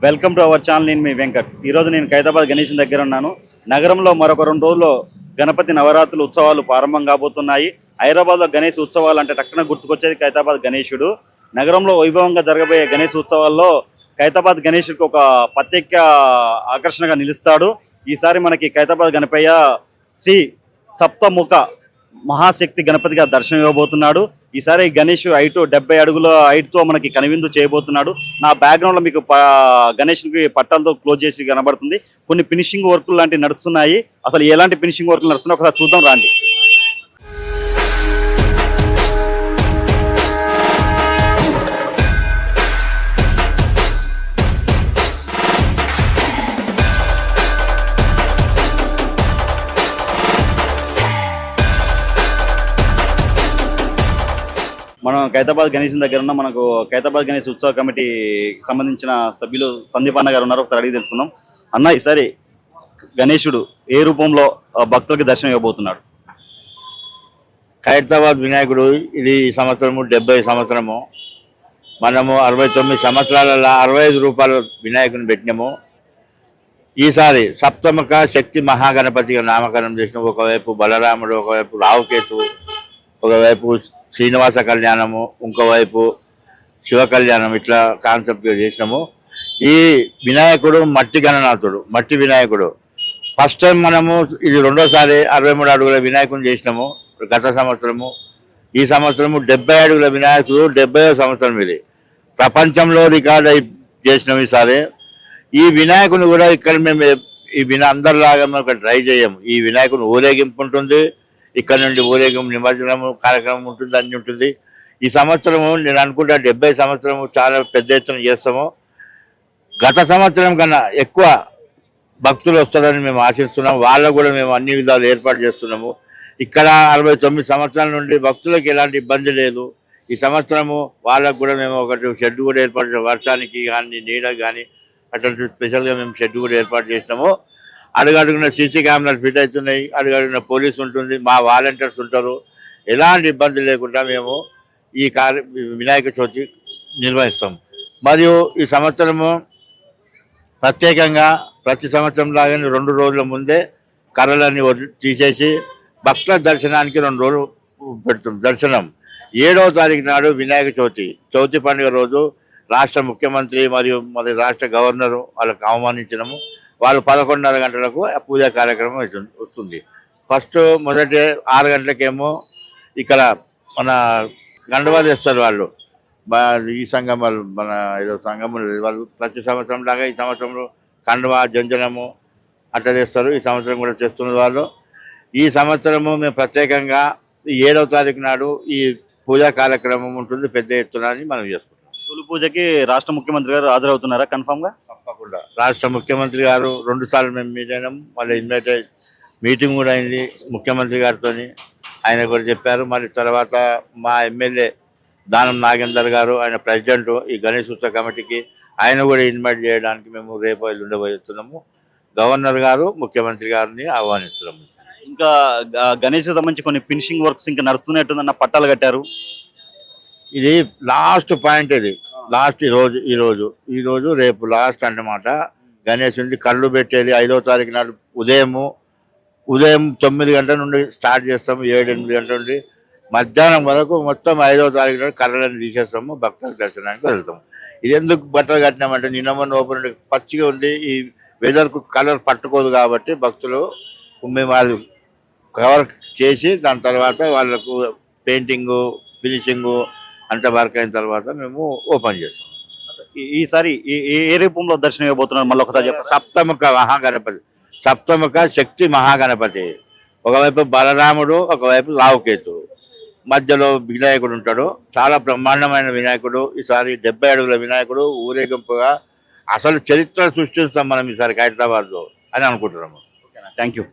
Welcome to our channel. నేను మీ వెంకట్. ఈరోజు నేను ఖైరతాబాద్ గణేష్ దగ్గర ఉన్నాను. నగరంలో మరొక 2 రోజుల్లో గణపతి నవరాత్రులు ఉత్సవాలు ప్రారంభం కాబోతున్నాయి. హైదరాబాద్లో గణేష్ ఉత్సవాలు అంటే టక్కున గుర్తుకొచ్చేది ఖైరతాబాద్ గణేశుడు. నగరంలో వైభవంగా జరగబోయే గణేష్ ఉత్సవాల్లో ఖైరతాబాద్ గణేశుడికి ఒక ప్రత్యేక ఆకర్షణగా నిలుస్తాడు. ఈసారి మనకి ఖైరతాబాద్ గణపయ్య శ్రీ సప్తముఖ మహాశక్తి గణపతిగా దర్శనం ఇవ్వబోతున్నాడు. ఈసారి గణేష్ హైట్ 70 అడుగుల హైట్తో మనకి కనువిందు చేయబోతున్నాడు. నా బ్యాక్గ్రౌండ్లో మీకు గణేష్కి పట్టాలతో క్లోజ్ చేసి కనబడుతుంది. కొన్ని ఫినిషింగ్ వర్కులు లాంటివి నడుస్తున్నాయి. అసలు ఎలాంటి ఫినిషింగ్ వర్కులు నడుస్తున్నాయి ఒకసారి చూద్దాం రాండి. మనం ఖైరతాబాద్ గణేష్ దగ్గర ఉన్న మనకు ఖైరతాబాద్ గణేష్ ఉత్సవ కమిటీకి సంబంధించిన సభ్యులు సందీప్ అన్న గారు ఉన్నారు. ఒకసారి అడిగి తెలుసుకుందాం. అన్న, ఈసారి గణేశుడు ఏ రూపంలో భక్తులకి దర్శనం ఇవ్వబోతున్నాడు? ఖైరతాబాద్ వినాయకుడు ఇది ఈ సంవత్సరము 70 సంవత్సరము. మనము 69 సంవత్సరాలలో 65 రూపాయల వినాయకుని పెట్టినాము. ఈసారి సప్తముఖ శక్తి మహాగణపతిగా నామకరణం చేసినాము. ఒకవైపు బలరాముడు, ఒకవైపు రావుకేతు, ఒకవైపు శ్రీనివాస కళ్యాణము, ఇంకోవైపు శివ కళ్యాణం, ఇట్లా కాన్సెప్ట్గా చేసినాము. ఈ వినాయకుడు మట్టి గణనాథుడు, మట్టి వినాయకుడు. ఫస్ట్ టైం మనము ఇది రెండోసారి 63 అడుగుల వినాయకుని చేసినాము గత సంవత్సరము. ఈ సంవత్సరము 70 అడుగుల వినాయకుడు 70వ సంవత్సరం. ఇది ప్రపంచంలో రికార్డ్ చేసినాము. ఈసారి ఈ వినాయకుని కూడా ఇక్కడ మేము అందరిలాగా మేము ఇక్కడ ట్రై చేయము. ఈ వినాయకుని ఊరేగింపు ఉంటుంది, ఇక్కడ నుండి ఊరేగింపు నిమజ్జనము కార్యక్రమం ఉంటుంది, అన్నీ ఉంటుంది. ఈ సంవత్సరము నేను అనుకుంటా 70 సంవత్సరము చాలా పెద్ద ఎత్తున చేస్తాము. గత సంవత్సరం కన్నా ఎక్కువ భక్తులు వస్తారని మేము ఆశిస్తున్నాము. వాళ్ళకు కూడా మేము అన్ని విధాలు ఏర్పాటు చేస్తున్నాము. ఇక్కడ 69 సంవత్సరాల నుండి భక్తులకు ఎలాంటి ఇబ్బంది లేదు. ఈ సంవత్సరము వాళ్ళకు కూడా మేము ఒకటి షెడ్ కూడా ఏర్పాటు చేస్తాము. వర్షానికి కానీ నీడకు కానీ అట్లాంటి స్పెషల్గా మేము షెడ్ కూడా ఏర్పాటు చేసినాము. అడుగడుగున సీసీ కెమెరాలు ఫిట్ అవుతున్నాయి, అడుగడుగున పోలీసు ఉంటుంది, మా వాలంటీర్స్ ఉంటారు. ఎలాంటి ఇబ్బంది లేకుండా మేము ఈ వినాయక చవితి నిర్వహిస్తాం. మరియు ఈ సంవత్సరము ప్రత్యేకంగా ప్రతి సంవత్సరం లాగానే 2 రోజుల ముందే కర్రలన్నీ తీసేసి భక్తుల దర్శనానికి 2 రోజులు పెడుతుంది. దర్శనం 7వ తారీఖు నాడు వినాయక చవితి పండుగ రోజు రాష్ట్ర ముఖ్యమంత్రి మరియు మరి రాష్ట్ర గవర్నరు వాళ్ళకు ఆహ్వానించినాము. వాళ్ళు 11:30 గంటలకు పూజా కార్యక్రమం వస్తుంది. ఫస్ట్ మొదటి 6 గంటలకేమో ఇక్కడ మన గండవాళ్ళు వేస్తారు. వాళ్ళు ఈ సంఘం వాళ్ళు మన ఏదో సంఘం వాళ్ళు ప్రతి సంవత్సరం లాగా ఈ సంవత్సరంలో కండవా జంజనము అట్లా చేస్తారు. ఈ సంవత్సరం కూడా చేస్తున్నారు వాళ్ళు. ఈ సంవత్సరము మేము ప్రత్యేకంగా 7వ తారీఖు నాడు ఈ పూజా కార్యక్రమం ఉంటుంది పెద్ద ఎత్తున అని మనం చేసుకుంటాం. తొలి పూజకి రాష్ట్ర ముఖ్యమంత్రి గారు హాజరవుతున్నారా కన్ఫామ్గా? తప్పకుండా. రాష్ట్ర ముఖ్యమంత్రి గారు 2 సార్లు మేము మీట్ అయినాం. మళ్ళీ ఇన్వైట్ మీటింగ్ కూడా అయింది ముఖ్యమంత్రి గారితో. ఆయన కూడా చెప్పారు. మరి తర్వాత మా ఎమ్మెల్యే దానం నాగేందర్ గారు, ఆయన ప్రెసిడెంట్ ఈ గణేష్ ఉత్సవ కమిటీకి, ఆయన కూడా ఇన్వైట్ చేయడానికి మేము రేపు ఉండబోతున్నాము. గవర్నర్ గారు ముఖ్యమంత్రి గారిని ఆహ్వానిస్తున్నాము. ఇంకా గణేష్కి సంబంధించి కొన్ని ఫినిషింగ్ వర్క్స్ ఇంకా నడుస్తున్నట్టుందన్న పట్టాలు కట్టారు. ఇది లాస్ట్ పాయింట్. ఇది లాస్ట్ ఈరోజు రేపు లాస్ట్ అన్నమాట. గణేష్ ఉంది కళ్ళు పెట్టేది 5వ తారీఖు నాడు ఉదయం 9 గంటల నుండి స్టార్ట్ చేస్తాము. 7-8 గంటల నుండి మధ్యాహ్నం వరకు మొత్తం 5వ తారీఖు నాడు కర్రలను తీసేస్తాము. భక్తుల దర్శనానికి వెళ్తాము. ఇది ఎందుకు బట్టలు కట్టినామంటే నిన్న మొన్న ఓపెన్ పచ్చిగా ఉంది. ఈ వెదర్కు కలర్ పట్టుకోదు కాబట్టి భక్తులు మేము వాళ్ళు కవర్ చేసి దాని తర్వాత వాళ్ళకు పెయింటింగు ఫినిషింగు అంత వర్క్ అయిన తర్వాత మేము ఓపెన్ చేస్తాం. ఈసారి ఏ రూపంలో దర్శనం ఇవ్వబోతున్నారు మళ్ళీ ఒకసారి చెప్పండి. సప్తముఖ శక్తి మహాగణపతి. ఒకవైపు బలరాముడు, ఒకవైపు రావుకేతు, మధ్యలో వినాయకుడు ఉంటాడు. చాలా బ్రహ్మాండమైన వినాయకుడు. ఈసారి 70 అడుగుల వినాయకుడు ఊరేగింపుగా అసలు చరిత్ర సృష్టిస్తాం మనం ఈసారి ఖైరతాబాద్లో అని అనుకుంటున్నాము. Thank you.